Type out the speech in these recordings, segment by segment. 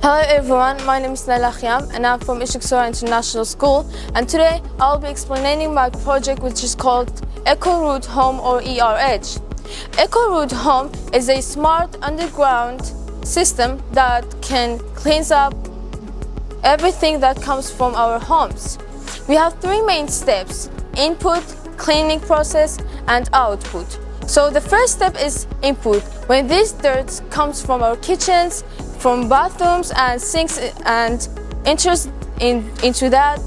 Hello everyone, my name is Nehla Khiyam and I'm from Ishiksoa International School, and today I'll be explaining my project which is called Eco Root Home or ERH. Eco Root Home is a smart underground system that can clean up everything that comes from our homes. We have three main steps: input, cleaning process and output. So the first step is input. When this dirt comes from our kitchens, from bathrooms and sinks and enters into that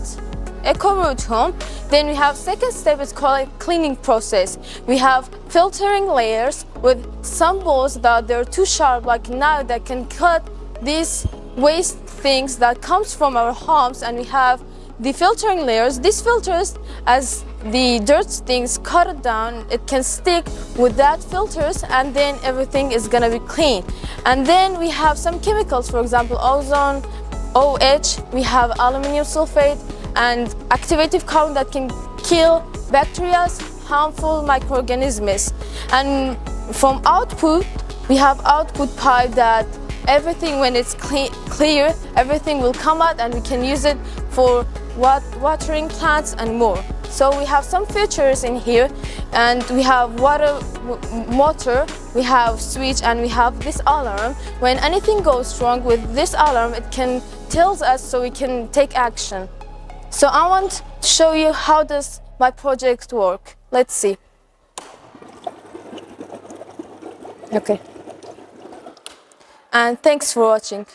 Eco Root Home, then we have second step is called cleaning process. We have filtering layers with some balls that they're too sharp like now that can cut these waste things that comes from our homes, and we have the filtering layers. These filters, as the dirt things cut it down, it can stick with that filters and then everything is gonna be clean. And then we have some chemicals, for example ozone, OH, we have aluminum sulfate and activated carbon that can kill bacteria, harmful microorganisms. And from output, we have output pipe that everything, when it's clear, everything will come out and we can use it for watering plants and more. So we have some features in here, and we have water motor, we have switch, and we have this alarm. When anything goes wrong with this alarm, it can tell us so we can take action. So I want to show you how does my project work. Let's see. Okay. And thanks for watching.